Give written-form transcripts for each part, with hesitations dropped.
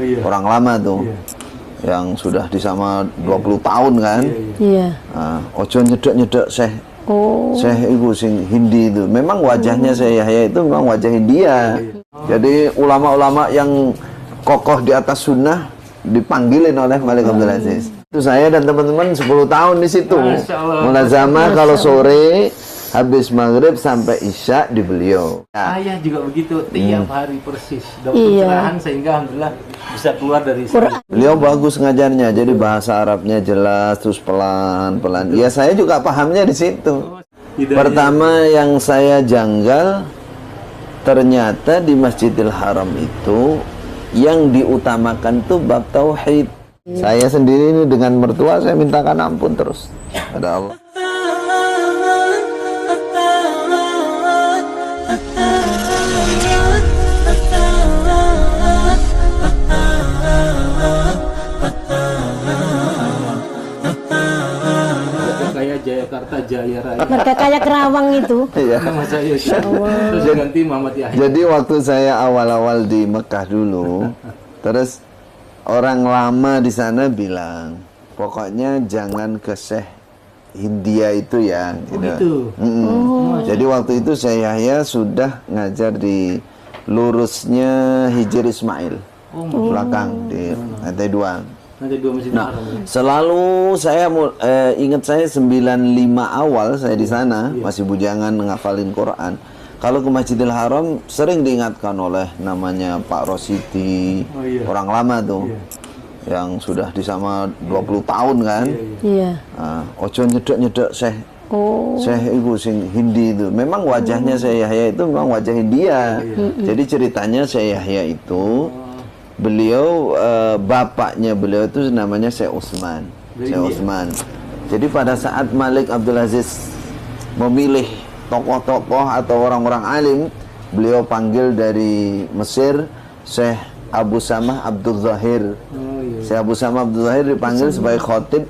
iya. Orang lama tuh. Iya. Yang sudah di sama 20 tahun kan. Iya. Ojo nyedek-nyedek Syekh. Syekh itu sing Hindi itu. Memang wajahnya Syekh Yahya itu memang wajah India. Jadi ulama-ulama yang kokoh di atas sunnah dipanggilin oleh Malik Abdul Aziz. Itu saya dan teman-teman 10 tahun di situ. Mulazamah kalau sore habis maghrib sampai isya di beliau. Ayah juga begitu tiap hari persis. Dapat pencerahan sehingga alhamdulillah bisa keluar dari sana. Beliau bagus ngajarnya, jadi bahasa Arabnya jelas terus pelan-pelan. Ya saya juga pahamnya di situ. Pertama yang saya janggal, ternyata di Masjidil Haram itu yang diutamakan tuh bab tauhid. Saya sendiri ini dengan mertua saya mintakan ampun terus pada Allah. Kayak Jayakarta Jaya Raya. Mereka kayak Kerawang itu. Iya. Nama saya terus ganti Muhammad Yahya. Jadi waktu saya awal-awal di Mekah dulu, terus orang lama di sana bilang, pokoknya jangan ke Syekh Hindia itu ya. Gitu. Jadi waktu itu Syekh Yahya sudah ngajar di lurusnya Hijr Ismail, belakang di lantai 2. Nanti 2 Masjid Nah, Haram. selalu saya ingat saya 95 awal saya di sana masih bujangan ngafalin Quran. Kalau ke Masjidil Haram sering diingatkan oleh namanya Pak Rosidi, orang lama tuh, yang sudah di sama 20 tahun kan. Iya. Ojo nyedek-nyedek Syekh. Syekh itu sing Hindi itu. Memang wajahnya Syekh Yahya itu memang wajah India. Jadi ceritanya Syekh Yahya itu beliau bapaknya beliau itu namanya Syekh Utsman. Syekh Utsman. Jadi pada saat Malik Abdul Aziz memilih tokoh-tokoh atau orang-orang alim, beliau panggil dari Mesir Syekh Abu Samah Abdul Zahir. Syekh Abu Samah Abdul Zahir dipanggil sebagai khatib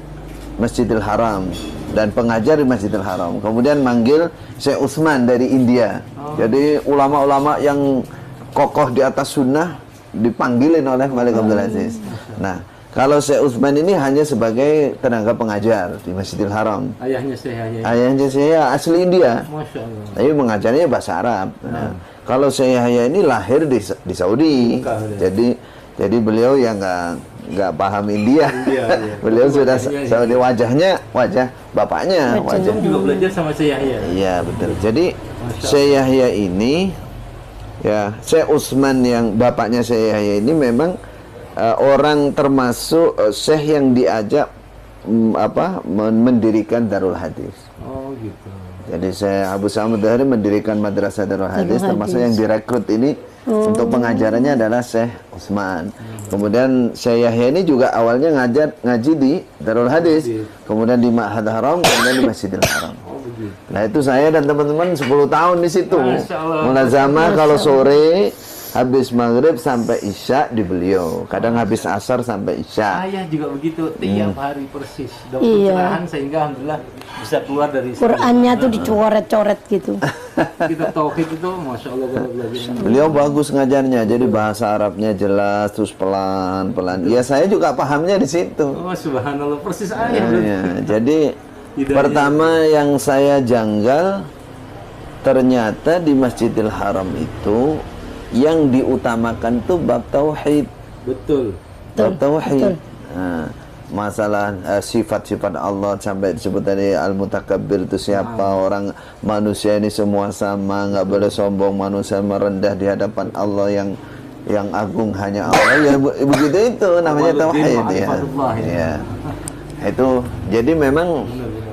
Masjidil Haram dan pengajar di Masjidil Haram. Kemudian manggil Syekh Utsman dari India. Jadi ulama-ulama yang kokoh di atas sunnah dipanggilin oleh Malik Abdul Aziz. Nah, kalau Syekh Utsman ini hanya sebagai tenaga pengajar di Masjidil Haram. Ayahnya Syekh Yahya. Ayahnya Syekh Yahya asli India. Masya Allah. Tapi mengajarnya bahasa Arab. Nah, kalau Syekh Yahya ini lahir di Saudi. Jadi beliau yang nggak paham India. Beliau sudah Saudi, wajah bapaknya. Wajah. Juga belajar sama Syekh Yahya. Iya, betul. Jadi Syekh Yahya ini ya, Syekh Utsman yang bapaknya Syekh Yahya ini memang orang termasuk Syekh yang diajak mendirikan Darul Hadis. Oh gitu. Jadi Syekh Abu Samad Dhahri mendirikan Madrasah Darul Hadis, termasuk yang direkrut ini untuk pengajarannya adalah Syekh Utsman. Kemudian Syekh Yahya ini juga awalnya ngaji di Darul Hadis, kemudian di Ma'had Haram, kemudian di Masjidil Haram. Nah itu saya dan teman-teman 10 tahun di situ. Mulazamah kalau sore habis maghrib sampai isya di beliau. Kadang habis asar sampai isya. Ayah juga begitu tiap hari persis. Dapat pencerahan sehingga alhamdulillah bisa keluar dari sana. Qurannya tuh dicoret-coret gitu. Kita tauhid itu Masya Allah belajar. Beliau bagus ngajarnya, jadi bahasa Arabnya jelas terus pelan-pelan. Ya saya juga pahamnya di situ. Oh subhanallah, persis ayah. Jadi pertama yang saya janggal, ternyata di Masjidil Haram itu yang diutamakan tuh bab tauhid. Betul. Bab tauhid. Nah, masalah sifat-sifat Allah sampai disebut tadi al-mutakabbir itu siapa, orang manusia ini semua sama, nggak boleh sombong, manusia merendah di hadapan Allah yang agung hanya Allah. Ya begitu itu namanya tauhid ya. Ya. Itu jadi memang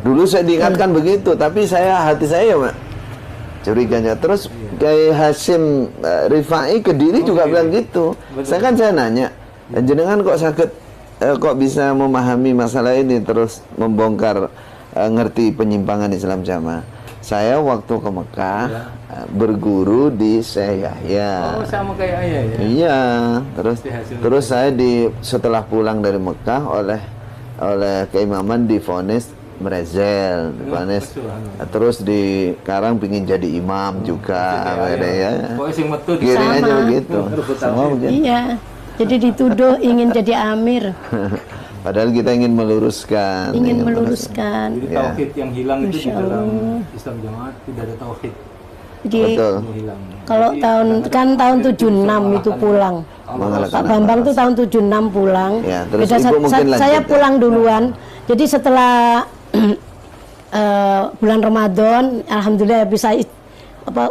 dulu saya diingatkan begitu, tapi hati saya curiganya. Terus Kiai Hasyim Rifai Kediri juga bilang gitu. Saya nanya, jenengan kok sakit, kok bisa memahami masalah ini terus membongkar ngerti penyimpangan Islam jamaah. Saya waktu ke Mekah berguru di Syekh Yahya. Oh sama kayak ayah ya? Iya. Terus saya setelah pulang dari Mekah oleh keimaman divonis Brezel, terus di Karang pingin jadi imam juga, ya. Kira aja begitu. Semua begitu. Iya. Jadi dituduh ingin jadi amir, Padahal kita ingin meluruskan. ingin meluruskan. Jadi Ya. tauhid yang hilang itu di Masya dalam Allah. Islam Jamaat tidak ada tauhid Jadi Betul. yang hilang. kalau tahun 76 itu pulang. Pak Bambang tuh tahun 76 pulang. Ya, terus Beda Ibu mungkin lanjut saya ya. pulang duluan. Jadi setelah bulan Ramadan, alhamdulillah bisa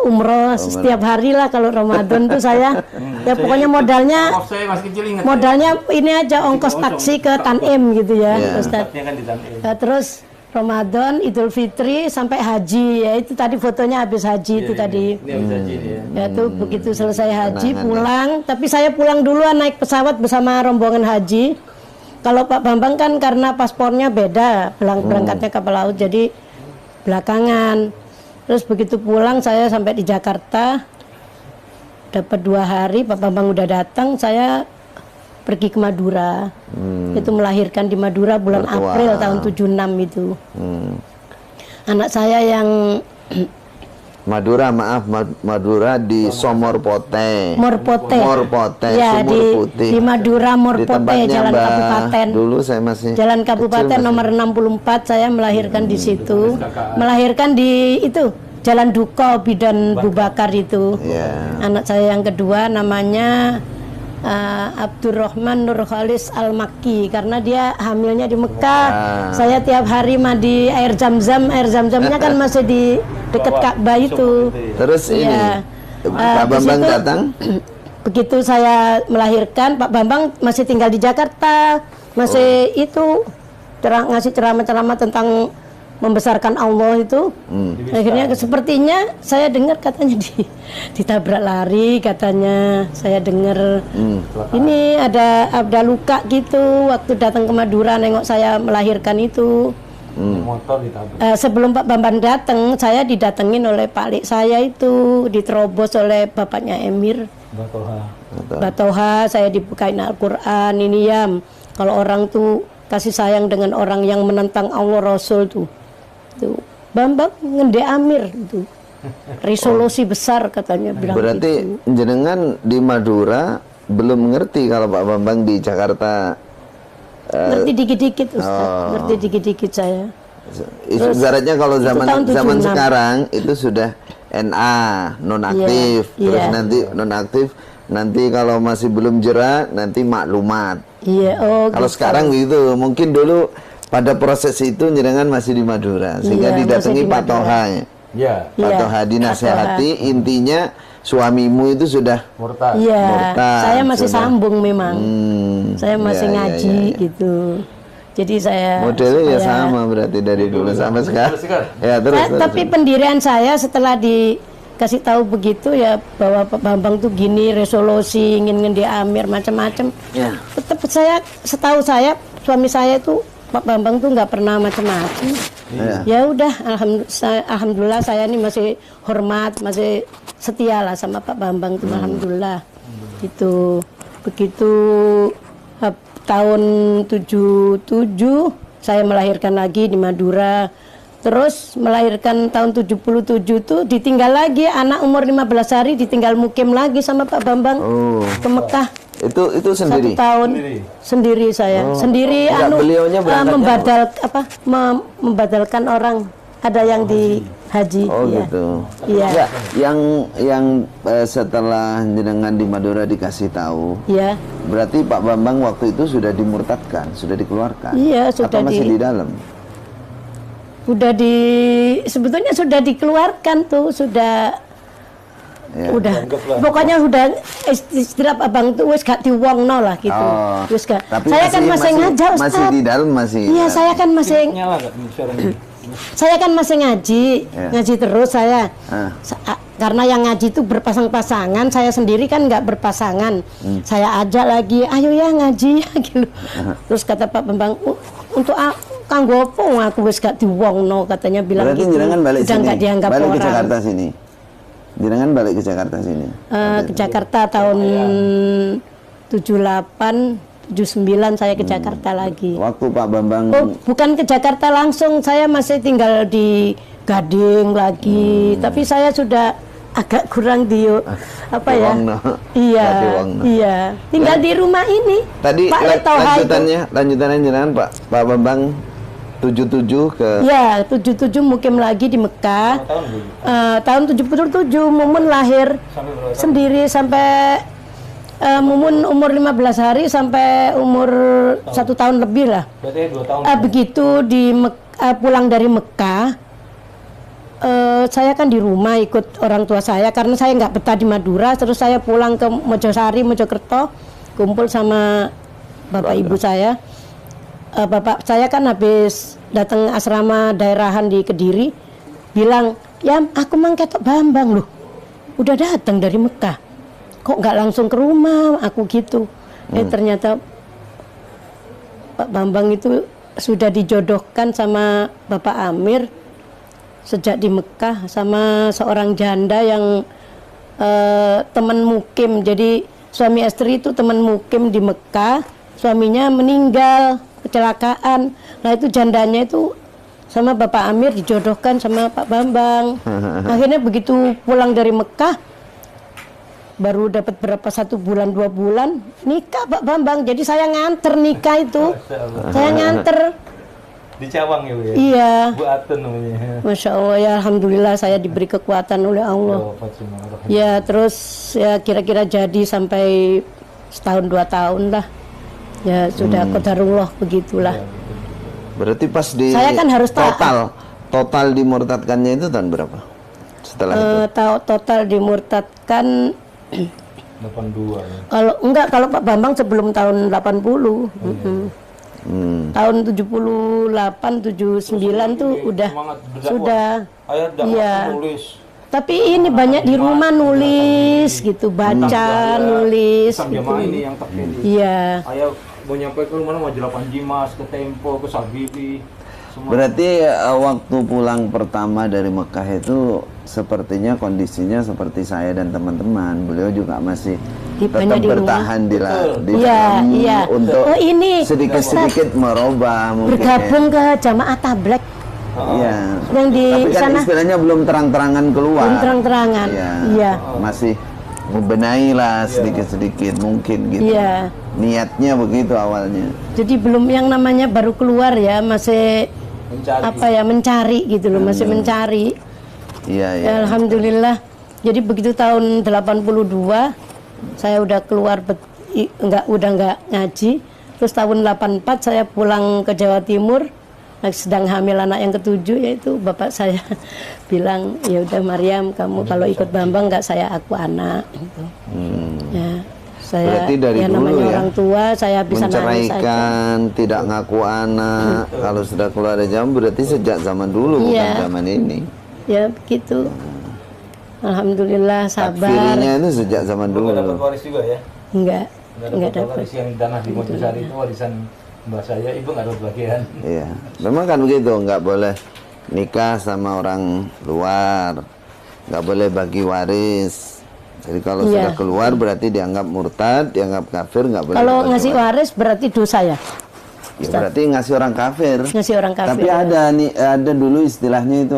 umroh setiap hari lah kalau Ramadan tuh saya. Ya pokoknya modalnya Saya masih kecil ingat. modalnya ini aja ongkos taksi ke Tanim gitu ya, Ya. Ustadz. Tempatnya kan di Tanim. Ya, terus Ramadan, Idul Fitri sampai haji ya itu tadi fotonya habis haji itu tadi. Ini habis haji nih ya. Ya tuh begitu selesai haji Kenangan, pulang, tapi saya pulang duluan naik pesawat bersama rombongan haji. Kalau Pak Bambang kan karena paspornya beda, berangkatnya kapal laut jadi belakangan. Terus begitu pulang saya sampai di Jakarta, dapat 2 hari Pak Bambang udah datang, saya pergi ke Madura. Itu melahirkan di Madura bulan Mertua. April tahun 76 itu. Anak saya yang Madura, maaf, Madura di Somorpote. Morpote. Morpote, Ya, Sumur Putih. di Madura Di Morpote, tempatnya Jalan Mbak- Kabupaten. Dulu saya masih Jalan kecil Kabupaten masih. nomor 64 saya melahirkan di situ. Melahirkan di itu Jalan Duko Bidan Bubakar itu. Ya. Anak saya yang kedua namanya Abdurrahman Nur Khalis Al-Makki karena dia hamilnya di Mekah. Saya tiap hari mandi air zam-zam, air zam-zamnya kan masih di dekat Ka'bah itu. Terus ini Iya. Pak Di Bambang situ, datang. Begitu saya melahirkan, Pak Bambang masih tinggal di Jakarta, masih itu ngasih ceramah-ceramah tentang membesarkan Allah itu. Akhirnya sepertinya saya dengar katanya ditabrak lari katanya. Saya dengar ini ada luka gitu waktu datang ke Madura nengok saya melahirkan itu. Motor ditabrak. Sebelum Pak Bambang datang, saya didatengin oleh Pak Lik saya itu, diterobos oleh bapaknya Emir Batoha. Batoha. Saya dibukain Al-Quran ini ya. Kalau orang tuh kasih sayang dengan orang yang menentang Allah Rasul tuh Bambang ngende Amir itu resolusi besar katanya bilang Berarti gitu. jenengan di Madura belum ngerti kalau Pak Bambang di Jakarta. Ngerti dikit-dikit Ustaz, ngerti dikit-dikit saya. Ibaratnya kalau itu zaman tahun zaman 76. sekarang itu sudah NA nonaktif, Iya, terus iya. nanti nonaktif, nanti kalau masih belum jera nanti maklumat. Iya, oh Kalau gitu. sekarang gitu, mungkin dulu pada proses itu jenengan masih di Madura, sehingga Iya, didatangi masih di Pak Madura. Toha. Ya. Ya, Iya, Pak Toha dinasehati, intinya suamimu itu sudah murtad. Iya, Murtad, saya masih sudah. sambung memang. Saya masih iya, ngaji iya, iya. gitu. Jadi saya modelnya ya supaya- sama berarti dari dulu sampai sekarang. Terus kan? Ya terus. terus. Tapi pendirian saya setelah dikasih tahu begitu ya bahwa Pak Bambang tuh gini resolusi ingin ngendi Amir macam-macam. Ya. Tetap saya setahu saya suami saya tuh Pak Bambang tuh nggak pernah macam-macam. Ya. Ya udah alhamdulillah saya ini masih hormat, masih setia lah sama Pak Bambang tuh alhamdulillah. Itu begitu tahun 77 saya melahirkan lagi di Madura. Terus melahirkan tahun 77 tuh ditinggal lagi anak umur 15 hari ditinggal mukim lagi sama Pak Bambang Oh. ke Mekah. Itu sendiri. 1 tahun sendiri saya sendiri Enggak, beliaunya berangkatnya membadalkan orang ada yang di haji. Oh iya. gitu. Iya. Ya, yang setelah jenengan di Madura dikasih tahu, Iya. berarti Pak Bambang waktu itu sudah dimurtadkan, sudah dikeluarkan. Iya, sudah Atau masih di dalam. Sebetulnya sudah dikeluarkan tuh, sudah Ya. udah pokoknya udah istilah abang tuh wis gak diwongno lah gitu. Oh. Wis gak. Tapi Saya kan masih ngajak Ustaz. masih di dalam masih. Iya, saya kan masih Nyala nggak suaranya? saya kan masih ngaji, Ya. ngaji terus saya. Ah. Karena yang ngaji itu berpasang-pasangan, saya sendiri kan nggak berpasangan. Saya ajak lagi, ayo ya ngaji ya gitu. Terus kata Pak Bambang, untuk kanggo opo aku wis gak diwongno katanya bilang Berarti gitu. jenengan balik Udah sini. nggak dianggap Balik orang. ke Jakarta sini. Jenengan balik ke Jakarta sini. Ke Jakarta tahun 78, 79 saya ke Jakarta lagi. Waktu Pak Bambang Oh, bukan ke Jakarta langsung, saya masih tinggal di Gading lagi. Tapi saya sudah agak kurang Dio apa ya? Diwongno. Iya, Nggak diwongno. iya. Tinggal di rumah ini. Tadi Pak Letoha itu. lanjutannya jenengan Pak Bambang 77 ke Ya, 77 mukim lagi di Mekah. Tahun 77 Mumun lahir Sampai berapa? sendiri sampai Mumun umur 15 hari sampai umur 1 tahun lebih lah. Berarti 2 tahun. Begitu pulang dari Mekah, saya kan di rumah ikut orang tua saya karena saya nggak betah di Madura. Terus saya pulang ke Mojosari, Mojokerto, kumpul sama bapak ibu saya. Bapak saya kan habis datang asrama daerahan di Kediri, bilang, ya aku mang ketok Bambang loh, udah datang dari Mekah. Kok nggak langsung ke rumah, aku gitu. Ternyata Pak Bambang itu sudah dijodohkan sama Bapak Amir sejak di Mekah sama seorang janda yang teman mukim. Jadi suami istri itu teman mukim di Mekah, suaminya meninggal kecelakaan. Nah itu jandanya itu sama Bapak Amir dijodohkan sama Pak Bambang. Akhirnya begitu pulang dari Mekah, baru dapat berapa 1 bulan 2 bulan nikah Pak Bambang. Jadi saya nganter nikah itu. Saya nganter Di Cawang ya Bu ya? Iya. Bu Atun namanya. Masya Allah ya, alhamdulillah saya diberi kekuatan oleh Allah. Ya terus ya kira-kira jadi sampai setahun 2 tahun lah. Ya sudah qadarullah begitulah. berarti pas di Saya kan harus total dimurtadkannya itu tahun berapa? Setelah itu. Total dimurtadkan 82 ya. kalau Pak Bambang sebelum tahun 80. Tahun 78 79 tuh udah sudah. Iya. Nulis. Tapi ini banyak di rumah nulis gitu, baca, nulis gitu. Jamaah ini yang terpilih. Iya. Ayah mau nyampe ke mana majalah Panjimas, ke Tempo, ke Sabibi. Semua. Berarti waktu pulang pertama dari Mekah itu sepertinya kondisinya seperti saya dan teman-teman. Beliau juga masih tetap bertahan di dalam untuk ini sedikit-sedikit merubah mungkin. Bergabung ke jamaah tablek. Iya. Yang di Tapi kan sana istilahnya belum terang-terangan keluar. belum terang-terangan. Iya. Masih membenahi lah sedikit-sedikit mungkin gitu. Iya. Niatnya begitu awalnya. Jadi belum yang namanya baru keluar ya, masih mencari gitu loh, masih mencari. Iya, iya. Ya, alhamdulillah. Jadi begitu tahun 82 saya udah keluar udah nggak ngaji. Terus tahun 84 saya pulang ke Jawa Timur, sedang hamil anak yang ke-7, yaitu bapak saya bilang, ya udah Maryam, kamu kalau ikut Bambang nggak saya aku anak gitu. Ya, saya berarti dari dulu namanya ya, orang tua saya bisa nangis aja. menceraikan, tidak ngaku anak. Kalau sudah keluar dari zaman berarti sejak zaman dulu, bukan zaman ini. Ya begitu. Alhamdulillah sabar. Takfirinya itu sejak zaman dulu. Dapat waris juga ya? Enggak dapat. Waris yang tanah di Mojosari itu warisan mbak saya, ibu nggak dapat bagian. Iya, memang kan begitu, nggak boleh nikah sama orang luar, nggak boleh bagi waris. Jadi kalau sudah keluar berarti dianggap murtad, dianggap kafir, nggak boleh. Kalau ngasih waris berarti dosa ya? Ya, berarti ngasih orang kafir. Ngasih orang kafir. Tapi ada dulu istilahnya itu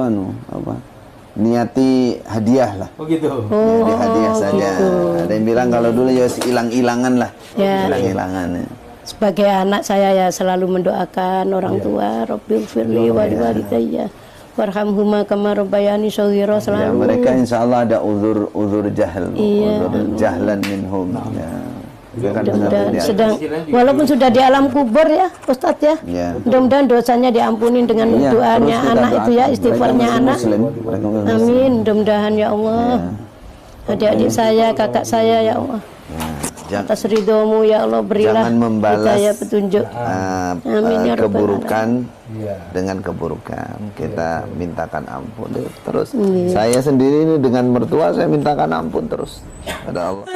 niati hadiah lah. Oh gitu. Niati hadiah saja. Gitu. Ada yang bilang kalau dulu ya hilang-hilangan lah. Ya. Hilang-hilangan ya. Sebagai anak saya ya selalu mendoakan orang tua, Rabbil firli walidayya warhamhuma kama rabbayani shaghira, Ya, selalu. mereka insya Allah ada uzur jahl, uzur jahlan minhum. Ya. Mudah-mudahan walaupun sudah di alam kubur ya Ustadz ya, mudah-mudahan dosanya diampuni dengan doanya anak itu ya, istighfarnya anak. Amin, mudah-mudahan ya Allah. Adik-adik saya, kakak saya ya Allah, atas ridhomu ya Allah, berilah jangan membalas hidayah petunjuk. Amin ya Rabbal keburukan dengan keburukan. Kita mintakan ampun terus. Saya sendiri ini dengan mertua saya mintakan ampun terus pada Allah.